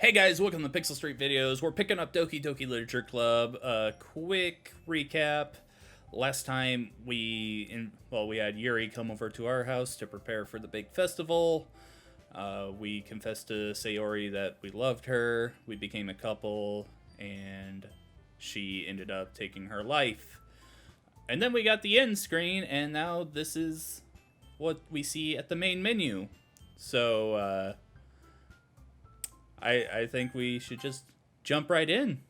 Hey guys, welcome to Pixel Street Videos. We're picking up Doki Literature Club. Quick recap. Last time we had Yuri come over to our house to prepare for the big festival. We confessed to Sayori that we loved her. We became a couple, and she ended up taking her life. And then we got the end screen, and now this is what we see at the main menu. So, I think we should just jump right in.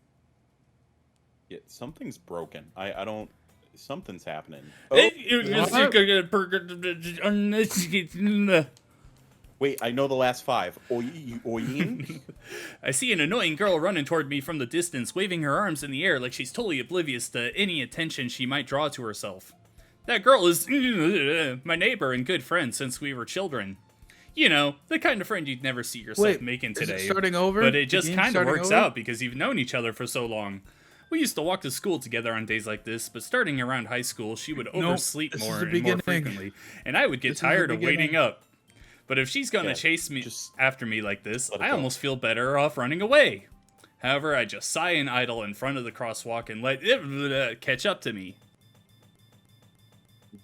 Yeah, something's broken. I don't... Something's happening. Wait, I know the last five. Oink. I see an annoying girl running toward me from the distance, waving her arms in the air like she's totally oblivious to any attention she might draw to herself. That girl is my neighbor and good friend since we were children. You know, the kind of friend you'd never see yourself making today. Is it starting over? But it just kind of works out because you've known each other for so long. We used to walk to school together on days like this, but starting around high school, she would oversleep more and more frequently, and I would get tired of waiting up. But if she's gonna chase me after me like this, I almost feel better off running away. However, I just sigh and idle in front of the crosswalk and let it catch up to me.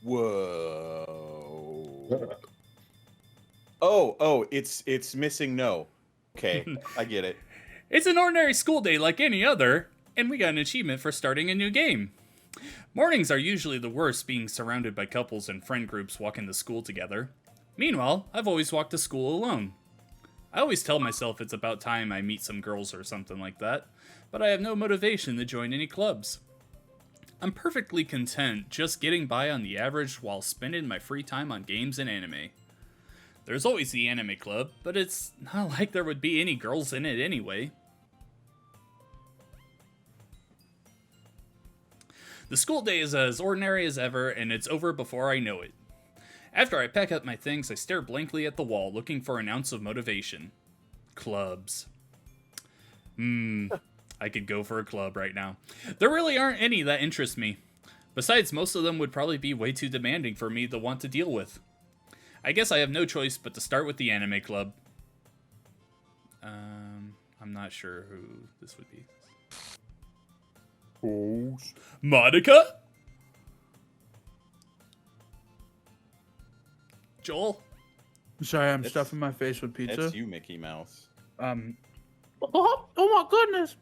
Whoa. Oh, it's missing no. Okay, I get it. It's an ordinary school day like any other, and we got an achievement for starting a new game. Mornings are usually the worst, being surrounded by couples and friend groups walking to school together. Meanwhile, I've always walked to school alone. I always tell myself it's about time I meet some girls or something like that, but I have no motivation to join any clubs. I'm perfectly content just getting by on the average while spending my free time on games and anime. There's always the anime club, but it's not like there would be any girls in it anyway. The school day is as ordinary as ever, and it's over before I know it. After I pack up my things, I stare blankly at the wall, looking for an ounce of motivation. Clubs. I could go for a club right now. There really aren't any that interest me. Besides, most of them would probably be way too demanding for me to want to deal with. I guess I have no choice but to start with the anime club. I'm not sure who this would be. Oh, Monica? Joel? Sorry, I'm stuffing my face with pizza. that's you, Mickey Mouse. Oh my goodness.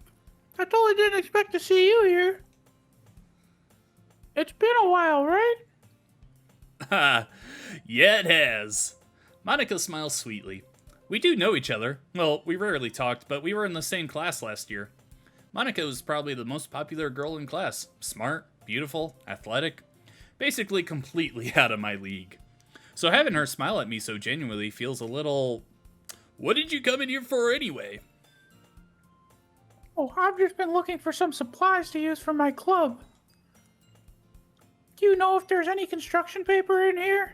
I totally didn't expect to see you here. It's been a while, right? Ha! Yeah, it has. Monica smiles sweetly. We do know each other. Well, we rarely talked, but we were in the same class last year. Monica was probably the most popular girl in class. Smart, beautiful, athletic. Basically completely out of my league. So having her smile at me so genuinely feels a little... What did you come in here for anyway? Oh, I've just been looking for some supplies to use for my club. Do you know if there's any construction paper in here?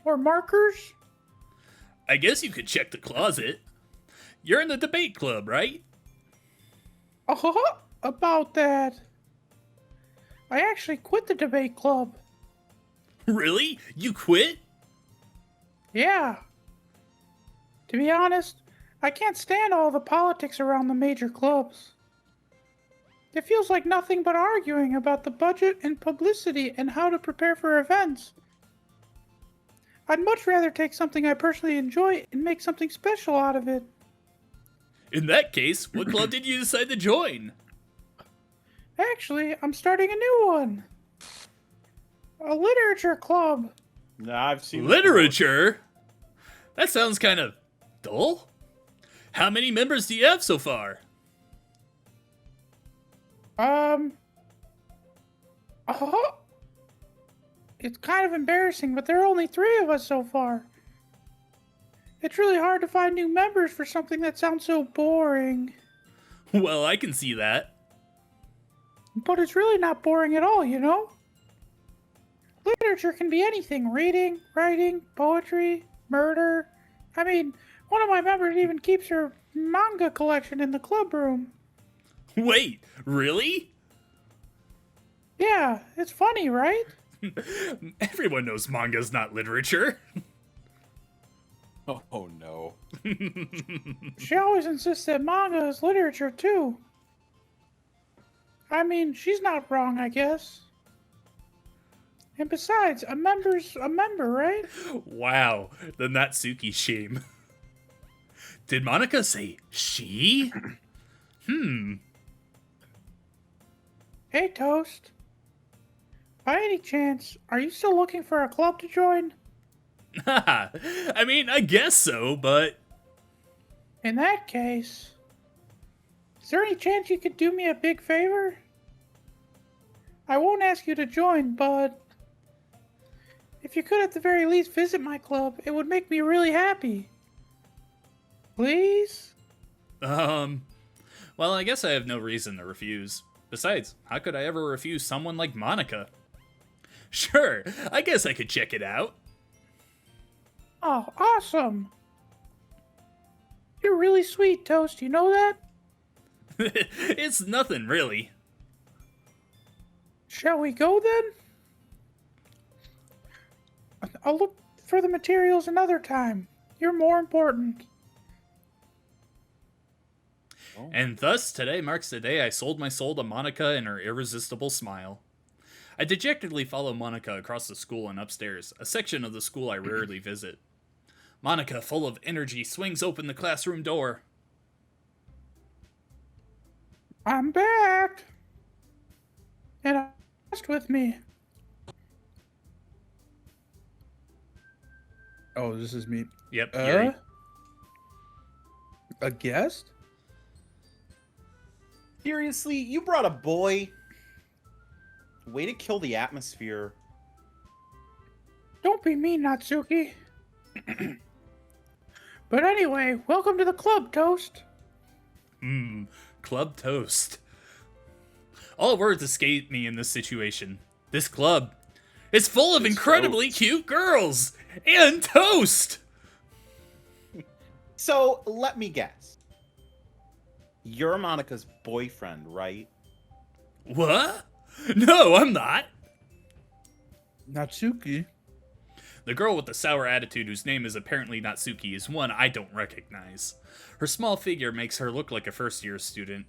Or markers? I guess you could check the closet. You're in the debate club, right? About that. I actually quit the debate club. Really? You quit? Yeah. To be honest, I can't stand all the politics around the major clubs. It feels like nothing but arguing about the budget and publicity and how to prepare for events. I'd much rather take something I personally enjoy and make something special out of it. In that case, what club did you decide to join? Actually, I'm starting a new one. A literature club. Nah, I've seen Literature? That sounds kind of dull. How many members do you have so far? It's kind of embarrassing, but there are only 3 of us so far. It's really hard to find new members for something that sounds so boring. Well, I can see that. But it's really not boring at all, you know? Literature can be anything: reading, writing, poetry, murder. I mean, one of my members even keeps her manga collection in the club room. Wait, really? Yeah, it's funny, right? Everyone knows manga's not literature. Oh no. She always insists that manga is literature, too. I mean, she's not wrong, I guess. And besides, a member's a member, right? Wow, the Natsuki shame. Did Monica say she? Hey, Toast. By any chance, are you still looking for a club to join? I mean, I guess so, but... In that case, is there any chance you could do me a big favor? I won't ask you to join, but if you could at the very least visit my club, it would make me really happy. Please? Well, I guess I have no reason to refuse. Besides, how could I ever refuse someone like Monica? Sure, I guess I could check it out. Oh, awesome. You're really sweet, Toast, you know that? It's nothing, really. Shall we go then? I'll look for the materials another time. You're more important. And thus, today marks the day I sold my soul to Monica and her irresistible smile. I dejectedly follow Monica across the school and upstairs, a section of the school I rarely visit. Monica, full of energy, swings open the classroom door. I'm back. And I guest with me. Oh, this is me. Yep, Yuri. A guest? Seriously, you brought a boy? Way to kill the atmosphere. Don't be mean, Natsuki. But anyway, welcome to the club, Toast. Club toast. All words escape me in this situation. This club is full of incredibly cute girls and toast. So, let me guess. You're Monica's boyfriend, right? What? No, I'm not. Natsuki? The girl with the sour attitude, whose name is apparently Natsuki, is one I don't recognize. Her small figure makes her look like a first-year student.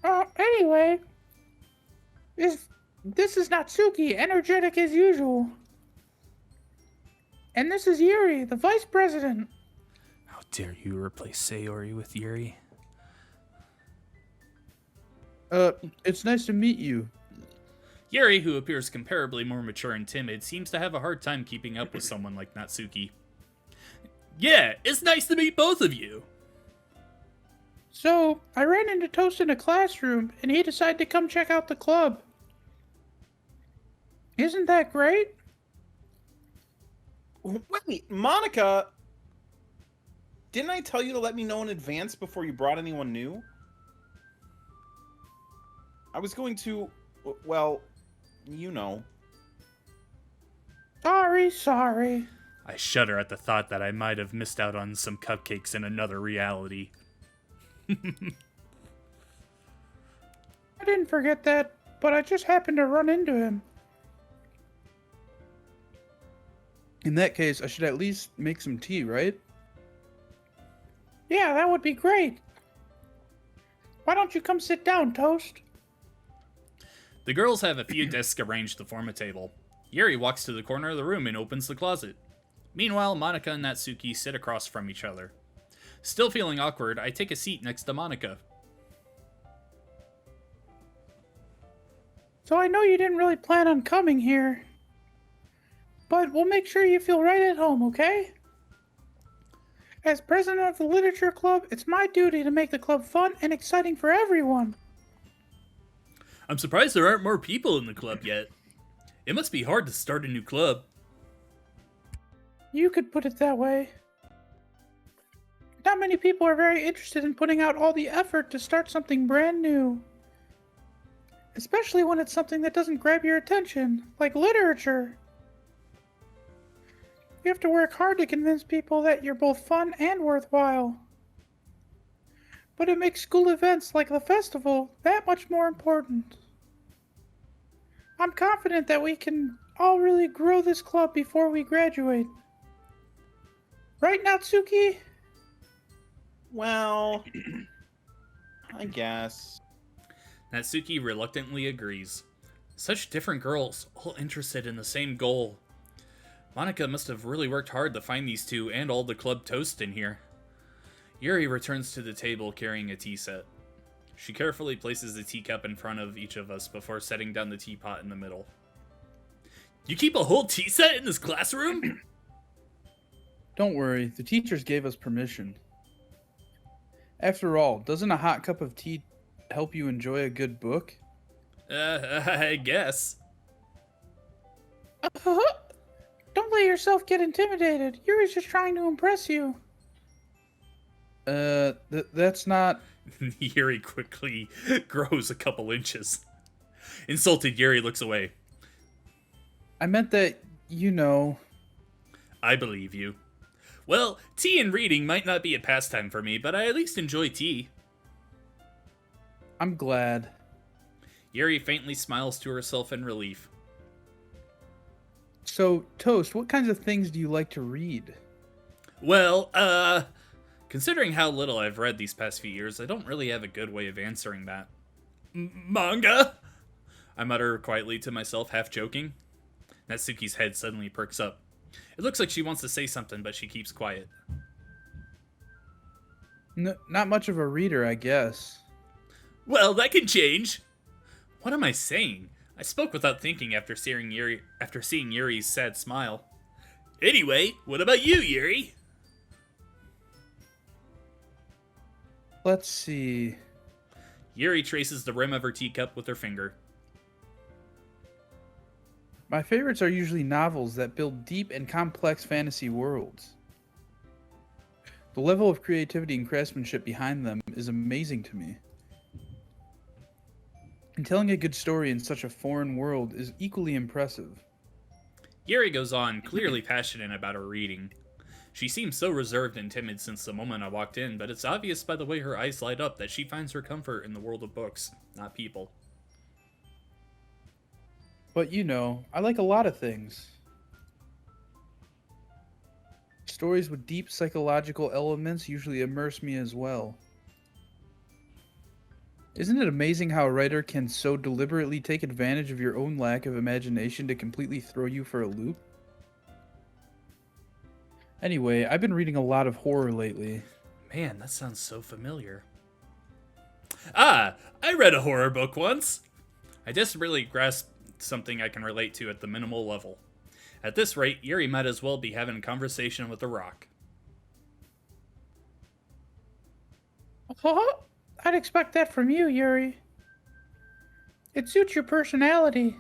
Anyway, this is Natsuki, energetic as usual. And this is Yuri, the vice president. How dare you replace Sayori with Yuri? It's nice to meet you. Yuri, who appears comparably more mature and timid, seems to have a hard time keeping up with someone like Natsuki. Yeah, it's nice to meet both of you. So, I ran into Toast in a classroom, and he decided to come check out the club. Isn't that great? Wait, Monica! Didn't I tell you to let me know in advance before you brought anyone new? I was going to... well, you know. Sorry. I shudder at the thought that I might have missed out on some cupcakes in another reality. I didn't forget that, but I just happened to run into him. In that case, I should at least make some tea, right? Yeah, that would be great. Why don't you come sit down, Toast? The girls have a few desks arranged to form a table. Yuri walks to the corner of the room and opens the closet. Meanwhile, Monica and Natsuki sit across from each other. Still feeling awkward, I take a seat next to Monica. So I know you didn't really plan on coming here, but we'll make sure you feel right at home, okay? As president of the Literature Club, it's my duty to make the club fun and exciting for everyone. I'm surprised there aren't more people in the club yet. It must be hard to start a new club. You could put it that way. Not many people are very interested in putting out all the effort to start something brand new. Especially when it's something that doesn't grab your attention, like literature. You have to work hard to convince people that you're both fun and worthwhile. But it makes school events like the festival that much more important. I'm confident that we can all really grow this club before we graduate. Right, Natsuki? Well, I guess. Natsuki reluctantly agrees. Such different girls, all interested in the same goal. Monica must have really worked hard to find these two and all the club toast in here. Yuri returns to the table carrying a tea set. She carefully places the teacup in front of each of us before setting down the teapot in the middle. You keep a whole tea set in this classroom? Don't worry, the teachers gave us permission. After all, doesn't a hot cup of tea help you enjoy a good book? I guess. Don't let yourself get intimidated. Yuri's just trying to impress you. That's not... Yuri quickly grows a couple inches. Insulted, Yuri looks away. I meant that, you know... I believe you. Well, tea and reading might not be a pastime for me, but I at least enjoy tea. I'm glad. Yuri faintly smiles to herself in relief. So, Toast, what kinds of things do you like to read? Well, considering how little I've read these past few years, I don't really have a good way of answering that. Manga? I mutter quietly to myself, half joking. Natsuki's head suddenly perks up. It looks like she wants to say something, but she keeps quiet. Not much of a reader, I guess. Well, that can change. What am I saying? I spoke without thinking after seeing Yuri's sad smile. Anyway, what about you, Yuri? Let's see... Yuri traces the rim of her teacup with her finger. My favorites are usually novels that build deep and complex fantasy worlds. The level of creativity and craftsmanship behind them is amazing to me. And telling a good story in such a foreign world is equally impressive. Yuri goes on, clearly passionate about her reading. She seems so reserved and timid since the moment I walked in, but it's obvious by the way her eyes light up that she finds her comfort in the world of books, not people. But you know, I like a lot of things. Stories with deep psychological elements usually immerse me as well. Isn't it amazing how a writer can so deliberately take advantage of your own lack of imagination to completely throw you for a loop? Anyway, I've been reading a lot of horror lately. Man, that sounds so familiar. Ah, I read a horror book once. I just really grasped something I can relate to at the minimal level. At this rate, Yuri might as well be having a conversation with a rock. I'd expect that from you, Yuri. It suits your personality.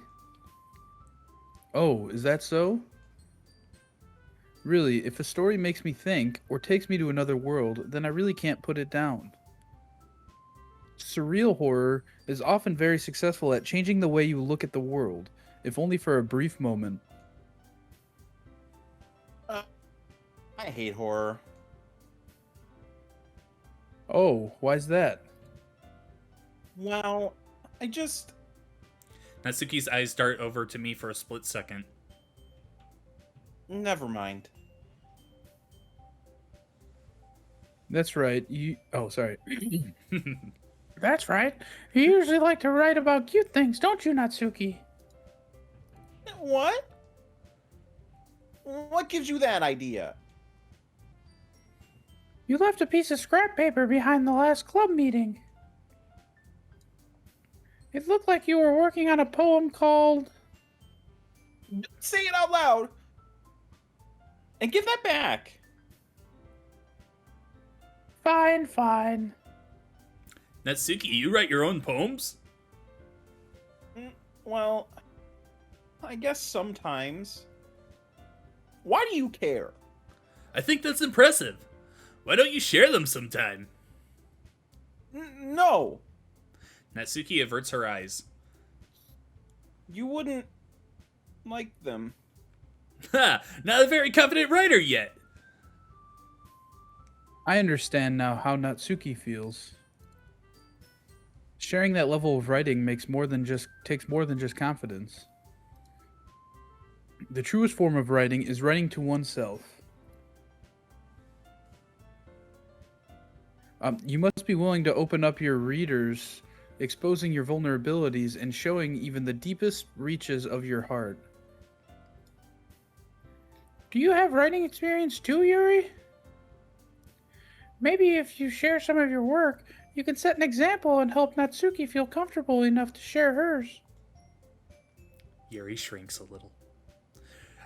Oh, is that so? Really, if a story makes me think, or takes me to another world, then I really can't put it down. Surreal horror is often very successful at changing the way you look at the world, if only for a brief moment. I hate horror. Oh, why's that? Well, I just... Natsuki's eyes dart over to me for a split second. Never mind. That's right, Oh, sorry. That's right. You usually like to write about cute things, don't you, Natsuki? What? What gives you that idea? You left a piece of scrap paper behind the last club meeting. It looked like you were working on a poem called... Say it out loud! And give that back! Fine, fine. Natsuki, you write your own poems? Well, I guess sometimes. Why do you care? I think that's impressive. Why don't you share them sometime? No! Natsuki averts her eyes. You wouldn't like them. Ha! Not a very confident writer yet! I understand now how Natsuki feels. Sharing that level of writing takes more than just confidence. The truest form of writing is writing to oneself. You must be willing to open up your readers, exposing your vulnerabilities and showing even the deepest reaches of your heart. Do you have writing experience too, Yuri? Maybe if you share some of your work, you can set an example and help Natsuki feel comfortable enough to share hers. Yuri shrinks a little.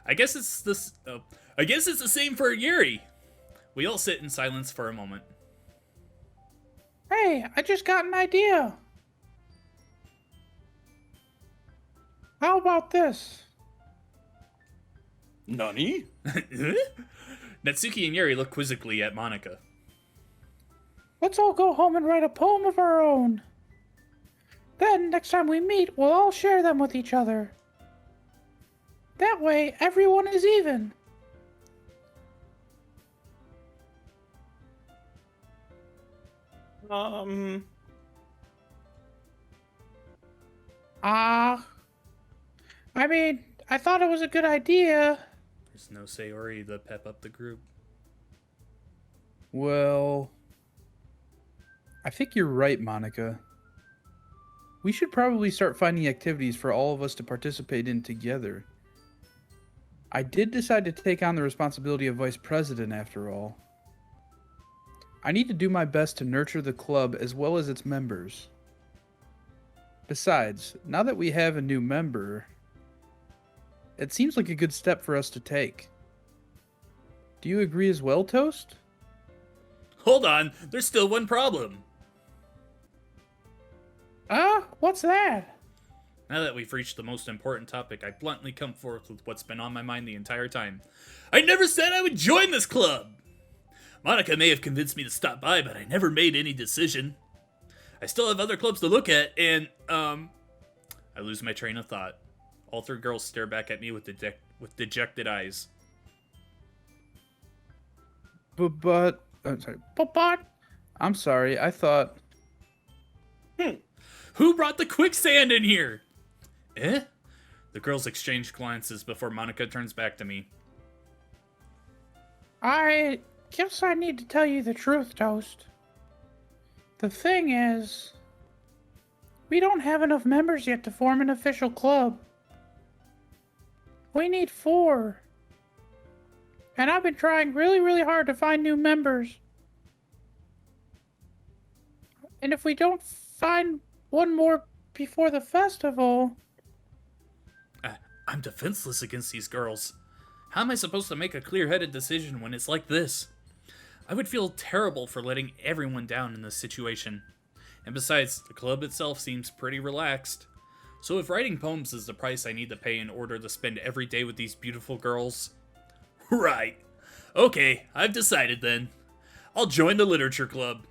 I guess it's the same for Yuri. We all sit in silence for a moment. Hey, I just got an idea. How about this? Nani? Natsuki and Yuri look quizzically at Monica. Let's all go home and write a poem of our own. Then, next time we meet, we'll all share them with each other. That way, everyone is even. I mean, I thought it was a good idea. There's no Sayori to pep up the group. Well, I think you're right, Monica. We should probably start finding activities for all of us to participate in together. I did decide to take on the responsibility of vice president after all. I need to do my best to nurture the club as well as its members. Besides, now that we have a new member, it seems like a good step for us to take. Do you agree as well, Toast? Hold on, there's still one problem. What's that? Now that we've reached the most important topic, I bluntly come forth with what's been on my mind the entire time. I never said I would join this club! Monica may have convinced me to stop by, but I never made any decision. I still have other clubs to look at, and, I lose my train of thought. All three girls stare back at me with dejected eyes. But, I'm sorry, I thought... Who brought the quicksand in here? Eh? The girls exchange glances before Monica turns back to me. I guess I need to tell you the truth, Toast. The thing is, we don't have enough members yet to form an official club. We need 4. And I've been trying really, really hard to find new members. And if we don't find one more before the festival... I'm defenseless against these girls. How am I supposed to make a clear-headed decision when it's like this? I would feel terrible for letting everyone down in this situation. And besides, the club itself seems pretty relaxed. So if writing poems is the price I need to pay in order to spend every day with these beautiful girls... Right. Okay, I've decided then. I'll join the literature club.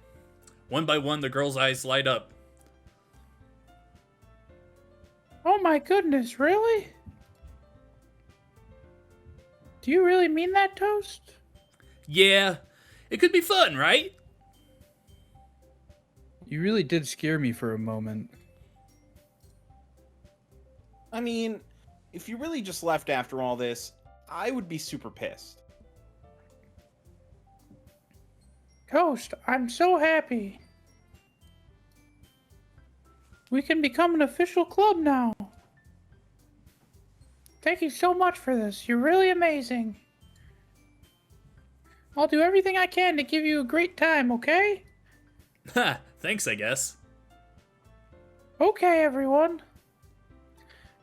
One by one, the girls' eyes light up. Oh my goodness, really? Do you really mean that, Toast? Yeah, it could be fun, right? You really did scare me for a moment. I mean, if you really just left after all this, I would be super pissed. Toast, I'm so happy. We can become an official club now. Thank you so much for this. You're really amazing. I'll do everything I can to give you a great time, okay? Ha, thanks, I guess. Okay, everyone.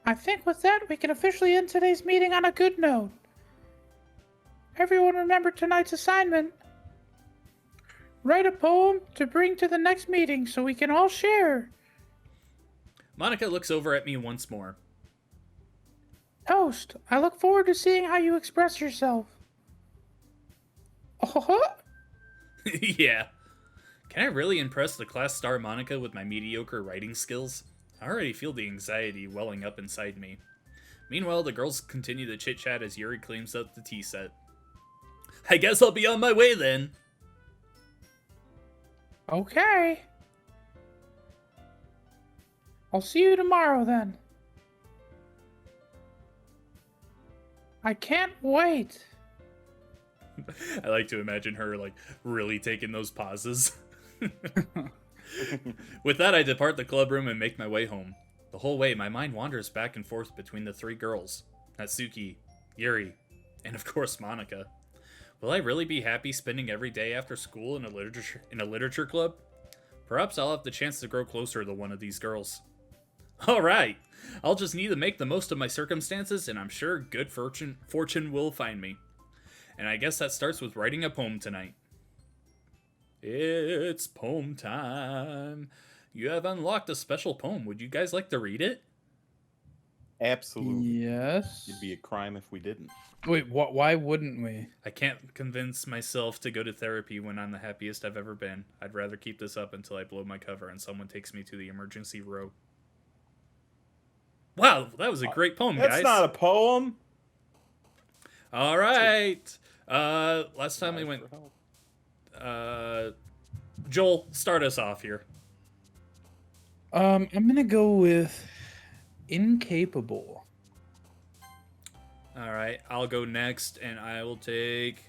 I think with that, we can officially end today's meeting on a good note. Everyone remember tonight's assignment. Write a poem to bring to the next meeting so we can all share. Monica looks over at me once more. Toast, I look forward to seeing how you express yourself. Oh, Yeah. Can I really impress the class star Monica with my mediocre writing skills? I already feel the anxiety welling up inside me. Meanwhile, the girls continue to chit-chat as Yuri cleans up the tea set. I guess I'll be on my way then. okay. I'll see you tomorrow then. I can't wait. I like to imagine her, like, really taking those pauses. With that, I depart the club room and make my way home. The whole way, my mind wanders back and forth between the three girls, Natsuki, Yuri, and of course Monika. Will I really be happy spending every day after school in a literature club? Perhaps I'll have the chance to grow closer to one of these girls. Alright, I'll just need to make the most of my circumstances, and I'm sure good fortune will find me. And I guess that starts with writing a poem tonight. It's poem time. You have unlocked a special poem. Would you guys like to read it? Absolutely. Yes. It'd be a crime if we didn't. Wait, why wouldn't we? I can't convince myself to go to therapy when I'm the happiest I've ever been. I'd rather keep this up until I blow my cover and someone takes me to the emergency row. Wow, that was a great poem, guys. That's not a poem. All right. Last time we went... Joel, start us off here. I'm gonna go with incapable. All right, I'll go next, and I will take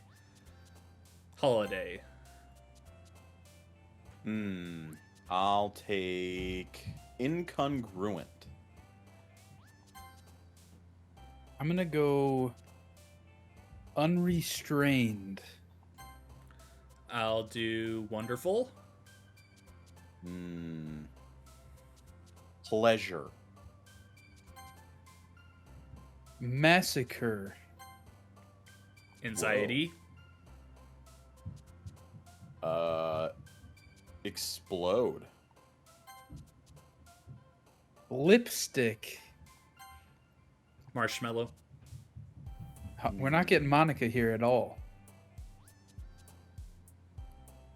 holiday. I'll take incongruent. I'm gonna go unrestrained. I'll do wonderful. Pleasure. Massacre. Anxiety. Explode. Lipstick. Marshmallow. We're not getting Monica here at all.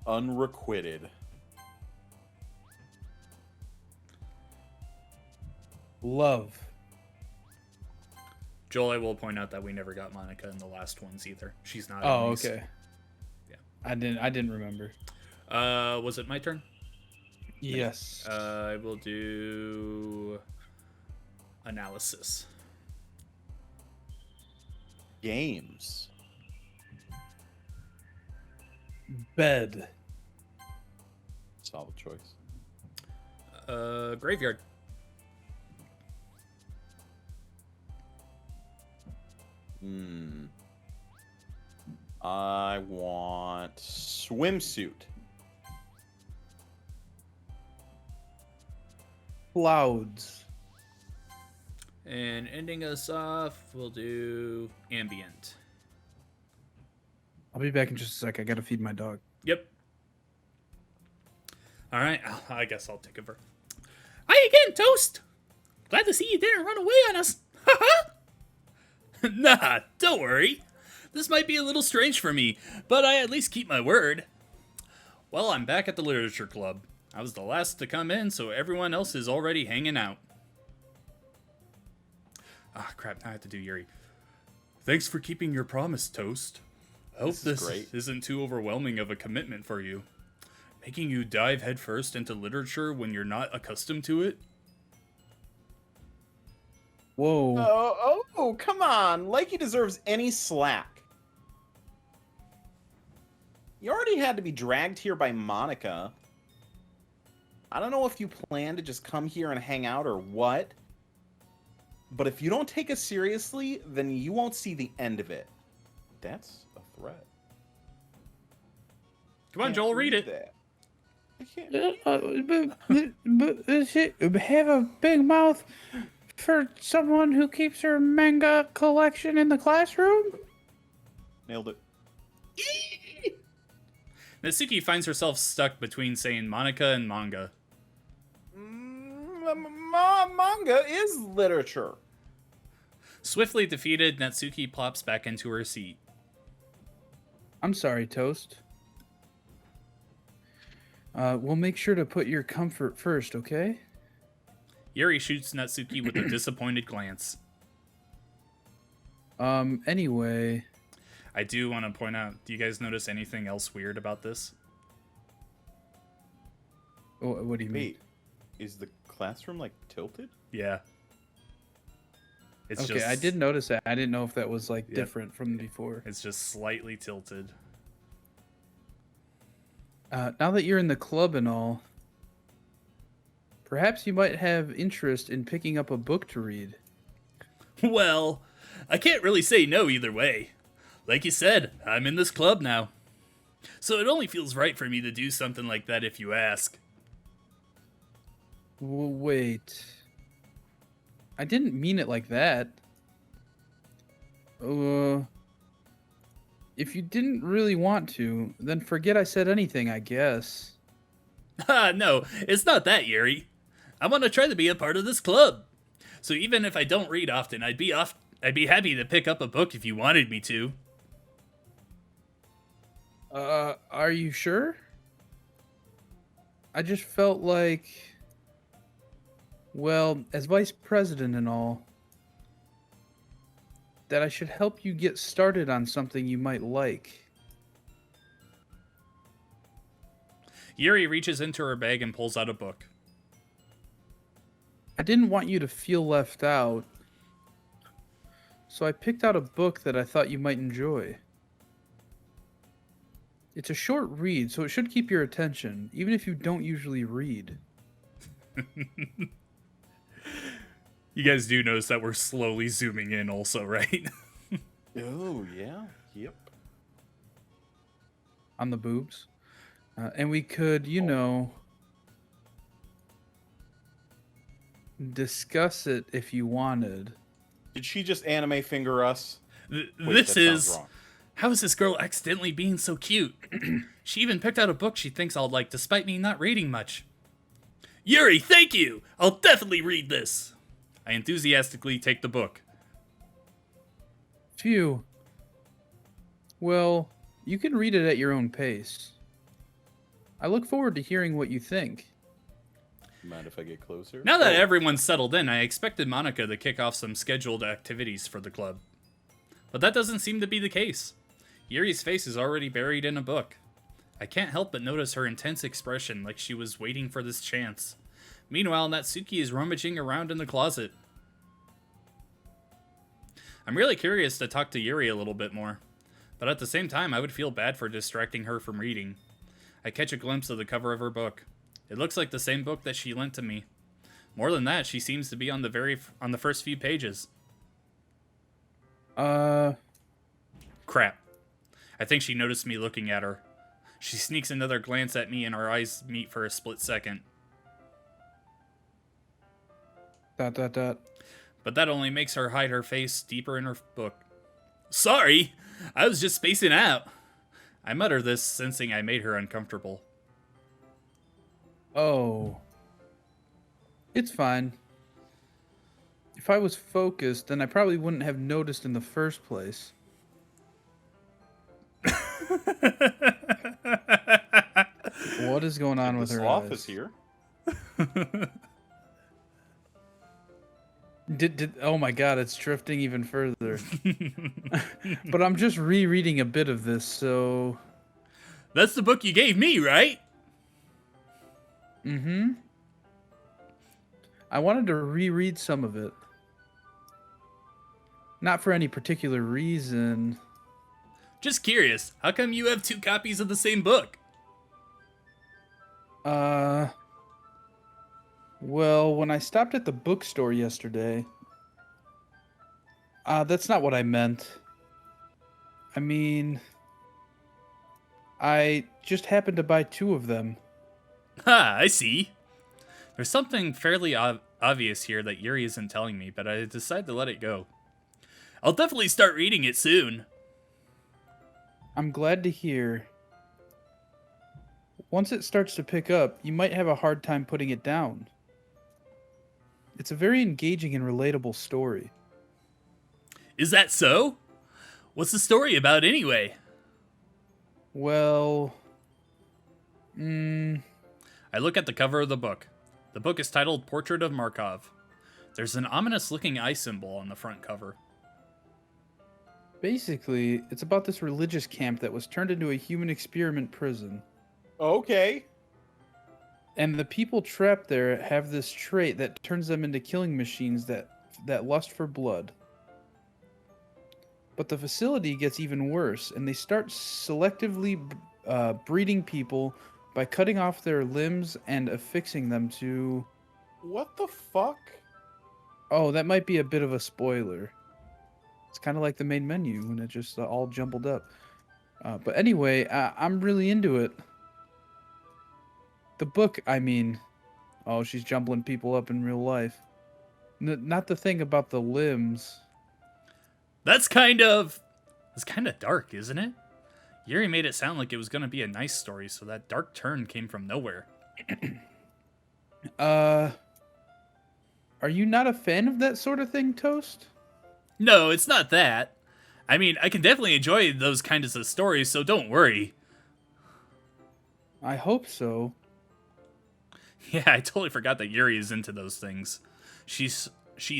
Unrequited. Love. Joel, I will point out that we never got Monica in the last ones either. She's not. Oh, in these. okay. Yeah. I didn't remember. Was it my turn? Yes. I will do analysis. Games. Bed. Solid choice. Graveyard. I want swimsuit. Clouds. And ending us off, we'll do ambient. I'll be back in just a sec. I gotta feed my dog. Yep. All right, I guess I'll take over. Hi again, Toast. Glad to see you didn't run away on us. Nah, don't worry. This might be a little strange for me, but I at least keep my word. Well, I'm back at the literature club. I was the last to come in, so everyone else is already hanging out. Ah, crap, now I have to do Yuri. Thanks for keeping your promise, Toast. I hope this isn't too overwhelming of a commitment for you. Making you dive headfirst into literature when you're not accustomed to it? Whoa. Oh, come on. Like he deserves any slack. You already had to be dragged here by Monica. I don't know if you plan to just come here and hang out or what. But if you don't take us seriously, then you won't see the end of it. That's a threat. Come on, Joel, read it. That. I can't. Have a big mouth for someone who keeps her manga collection in the classroom? Nailed it. Natsuki finds herself stuck between saying Monica and manga. Manga is literature. Swiftly defeated, Natsuki plops back into her seat. I'm sorry, Toast. We'll make sure to put your comfort first, okay? Yuri shoots Natsuki with a disappointed glance. Anyway. I do want to point out, do you guys notice anything else weird about this? What do you mean? Wait, is the classroom, like, tilted? Yeah. It's okay, just, I did notice that. I didn't know if that was, like, different from before. It's just slightly tilted. Now that you're in the club and all, perhaps you might have interest in picking up a book to read. Well, I can't really say no either way. Like you said, I'm in this club now. So it only feels right for me to do something like that if you ask. Wait. I didn't mean it like that. If you didn't really want to, then forget I said anything, I guess. Ha, no, it's not that, Yuri. I want to try to be a part of this club. So even if I don't read often, I'd be happy to pick up a book if you wanted me to. Are you sure? I just felt like, well, as vice president and all, that I should help you get started on something you might like. Yuri reaches into her bag and pulls out a book. I didn't want you to feel left out, so I picked out a book that I thought you might enjoy. It's a short read, so it should keep your attention, even if you don't usually read. You guys do notice that we're slowly zooming in also, right? Oh, yeah. Yep. On the boobs. And we could, discuss it if you wanted. Did she just anime finger us? Wait, This that sounds is... wrong. How is this girl accidentally being so cute? She even picked out a book she thinks I'll like despite me not reading much. Yuri, thank you! I'll definitely read this! I enthusiastically take the book. Phew. Well, you can read it at your own pace. I look forward to hearing what you think. Mind if I get closer? Now that everyone's settled in, I expected Monica to kick off some scheduled activities for the club. But that doesn't seem to be the case. Yuri's face is already buried in a book. I can't help but notice her intense expression, like she was waiting for this chance. Meanwhile, Natsuki is rummaging around in the closet. I'm really curious to talk to Yuri a little bit more, but at the same time, I would feel bad for distracting her from reading. I catch a glimpse of the cover of her book. It looks like the same book that she lent to me. More than that, she seems to be on the first few pages. Crap. I think she noticed me looking at her. She sneaks another glance at me and our eyes meet for a split second. ... But that only makes her hide her face deeper in her book. Sorry, I was just spacing out. I mutter this, sensing I made her uncomfortable. Oh. It's fine. If I was focused, then I probably wouldn't have noticed in the first place. What is going on with her sloth eyes? is here. Oh my god, it's drifting even further. But I'm just rereading a bit of this, so... That's the book you gave me, right? Mm-hmm. I wanted to reread some of it. Not for any particular reason. Just curious, how come you have 2 copies of the same book? Well, when I stopped at the bookstore yesterday... that's not what I meant. I mean... I just happened to buy 2 of them. Ha, I see. There's something fairly obvious here that Yuri isn't telling me, but I decide to let it go. I'll definitely start reading it soon. I'm glad to hear. Once it starts to pick up, you might have a hard time putting it down. It's a very engaging and relatable story. Is that so? What's the story about anyway? Well... I look at the cover of the book. The book is titled Portrait of Markov. There's an ominous-looking eye symbol on the front cover. Basically, it's about this religious camp that was turned into a human experiment prison. Okay. And the people trapped there have this trait that turns them into killing machines that lust for blood. But the facility gets even worse, and they start selectively breeding people by cutting off their limbs and affixing them to... What the fuck? Oh, that might be a bit of a spoiler. It's kind of like the main menu when it just all jumbled up. But anyway, I'm really into it. The book, I mean... Oh, she's jumbling people up in real life. Not the thing about the limbs. That's kind of dark, isn't it? Yuri made it sound like it was going to be a nice story, so that dark turn came from nowhere. Are you not a fan of that sort of thing, Toast? No, it's not that. I mean, I can definitely enjoy those kinds of stories, so don't worry. I hope so. Yeah, I totally forgot that Yuri is into those things. She's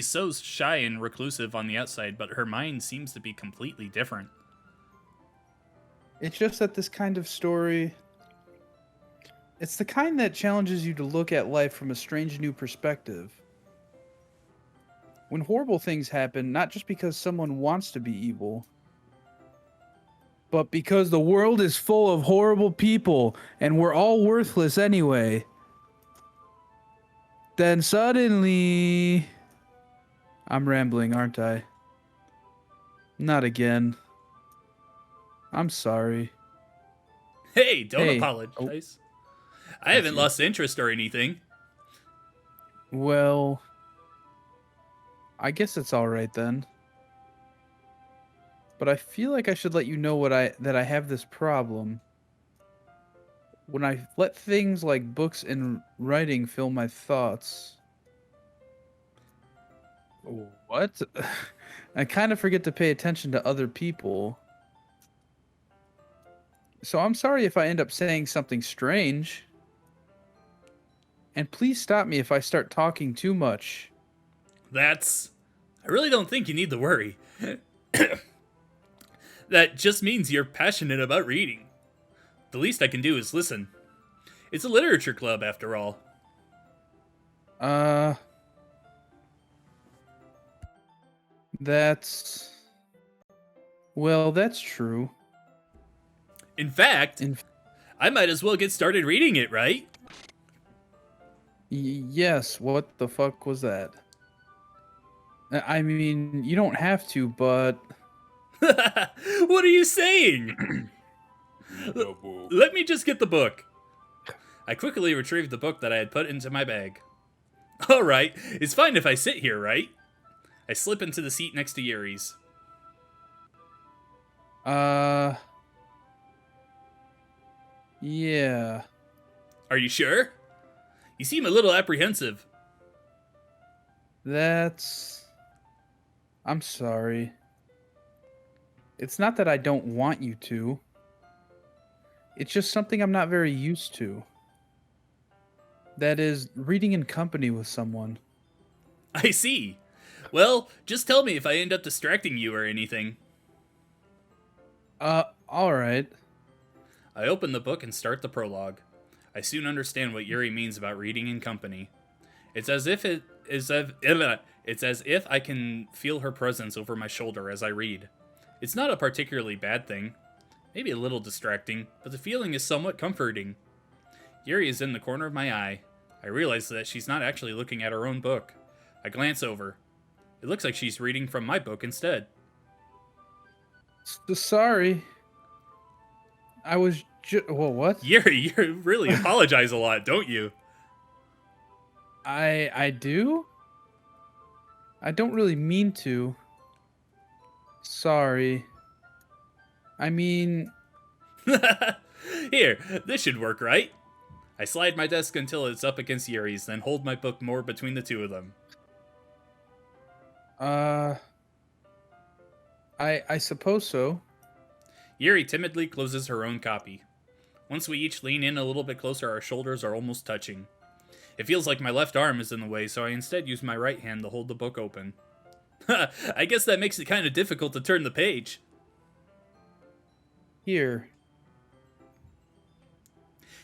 so shy and reclusive on the outside, but her mind seems to be completely different. It's just that this kind of story... It's the kind that challenges you to look at life from a strange new perspective. When horrible things happen, not just because someone wants to be evil, but because the world is full of horrible people and we're all worthless anyway, then suddenly... I'm rambling, aren't I? Not again. I'm sorry. Hey, don't Hey. apologize. I haven't lost interest or anything. Well, I guess it's all right then. But I feel like I should let you know that I have this problem. When I let things like books and writing fill my thoughts. What? I kind of forget to pay attention to other people. So I'm sorry if I end up saying something strange. And please stop me if I start talking too much. I really don't think you need to worry. That just means you're passionate about reading. The least I can do is listen. It's a literature club, after all. Well, that's true. In fact, I might as well get started reading it, right? Yes, what the fuck was that? I mean, you don't have to, but... What are you saying? Let me just get the book. I quickly retrieved the book that I had put into my bag. Alright, it's fine if I sit here, right? I slip into the seat next to Yuri's. Yeah. Are you sure? You seem a little apprehensive. I'm sorry. It's not that I don't want you to. It's just something I'm not very used to. That is, reading in company with someone. I see. Well, just tell me if I end up distracting you or anything. Alright. I open the book and start the prologue. I soon understand what Yuri means about reading in company. It's as if I can feel her presence over my shoulder as I read. It's not a particularly bad thing. Maybe a little distracting, but the feeling is somewhat comforting. Yuri is in the corner of my eye. I realize that she's not actually looking at her own book. I glance over. It looks like she's reading from my book instead. Sorry. I was well, what? Yuri, you really apologize a lot, don't you? I do? I don't really mean to. Sorry. I mean... Here, this should work, right? I slide my desk until it's up against Yuri's, then hold my book more between the two of them. I suppose so. Yuri timidly closes her own copy. Once we each lean in a little bit closer, our shoulders are almost touching. It feels like my left arm is in the way, so I instead use my right hand to hold the book open. I guess that makes it kind of difficult to turn the page. Here.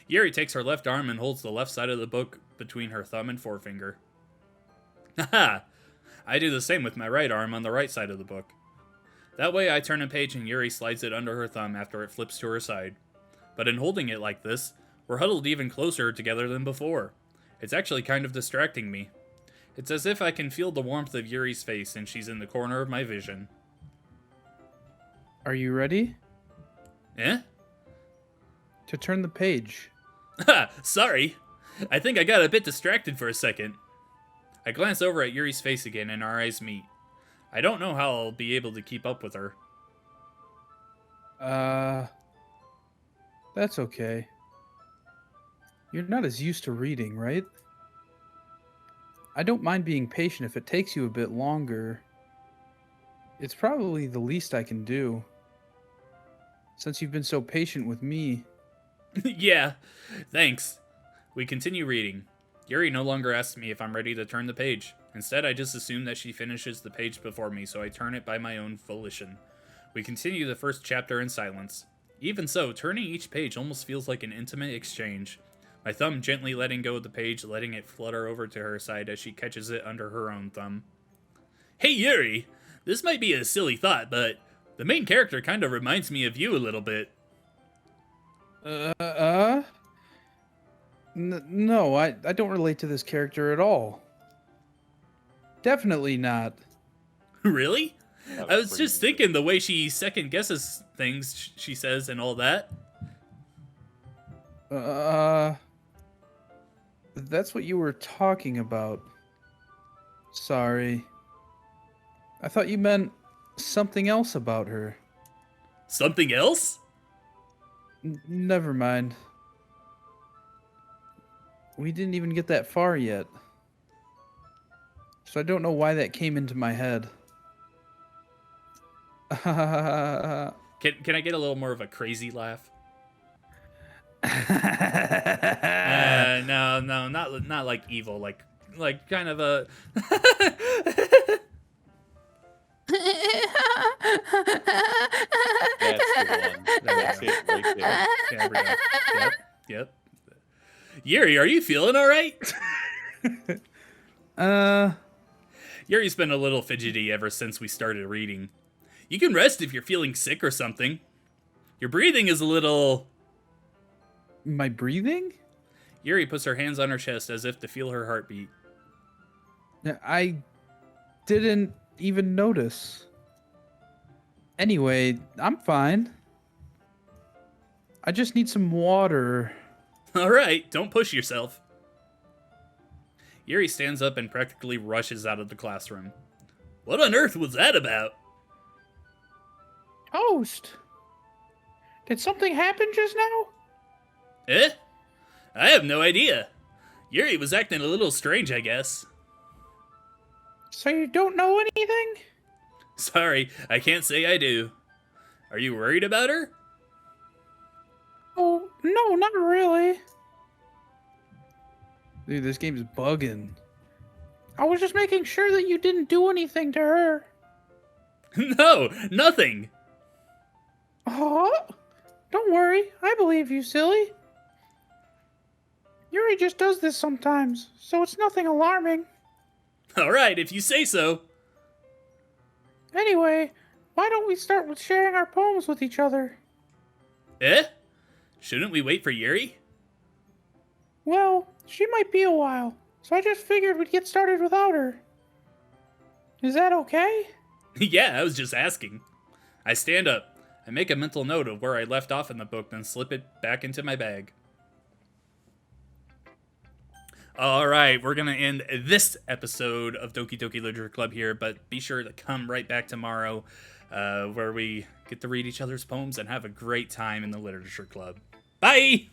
Yuri takes her left arm and holds the left side of the book between her thumb and forefinger. Haha! I do the same with my right arm on the right side of the book. That way I turn a page and Yuri slides it under her thumb after it flips to her side. But in holding it like this, We're huddled even closer together than before. It's actually kind of distracting me. It's as if I can feel the warmth of Yuri's face and she's in the corner of my vision. Are you ready? Eh? To turn the page. Ha! Sorry. I think I got a bit distracted for a second. I glance over at Yuri's face again and our eyes meet. I don't know how I'll be able to keep up with her. That's okay. You're not as used to reading, right? I don't mind being patient if it takes you a bit longer. It's probably the least I can do. Since you've been so patient with me. Yeah, thanks. We continue reading. Yuri no longer asks me if I'm ready to turn the page. Instead, I just assume that she finishes the page before me, so I turn it by my own volition. We continue the first chapter in silence. Even so, turning each page almost feels like an intimate exchange. My thumb gently letting go of the page, letting it flutter over to her side as she catches it under her own thumb. Hey Yuri! This might be a silly thought, but the main character kind of reminds me of you a little bit. No, I don't relate to this character at all. Definitely not. Really? That I was pretty just thinking the way she second guesses things she says and all that. That's what you were talking about. Sorry. I thought you meant something else about her. Something else? Never mind. We didn't even get that far yet. So I don't know why that came into my head. Can I get a little more of a crazy laugh? No, not like evil, like kind of a. That's the one. That's it right there. There we go. Yep. Yuri, are you feeling all right? Yuri's been a little fidgety ever since we started reading. You can rest if you're feeling sick or something. Your breathing is a little... My breathing? Yuri puts her hands on her chest as if to feel her heartbeat. I didn't even notice. Anyway, I'm fine. I just need some water. Alright, don't push yourself. Yuri stands up and practically rushes out of the classroom. What on earth was that about? Toast! Did something happen just now? Eh? I have no idea. Yuri was acting a little strange, I guess. So you don't know anything? Sorry, I can't say I do. Are you worried about her? Oh, no, not really. Dude, this game's bugging. I was just making sure that you didn't do anything to her. No, nothing. Oh, don't worry. I believe you, silly. Yuri just does this sometimes, so it's nothing alarming. Alright, if you say so. Anyway, why don't we start with sharing our poems with each other? Eh? Shouldn't we wait for Yuri? Well, she might be a while, so I just figured we'd get started without her. Is that okay? Yeah, I was just asking. I stand up. I make a mental note of where I left off in the book, then slip it back into my bag. Alright, we're gonna end this episode of Doki Doki Literature Club here, but be sure to come right back tomorrow, where we get to read each other's poems and have a great time in the Literature Club. Bye!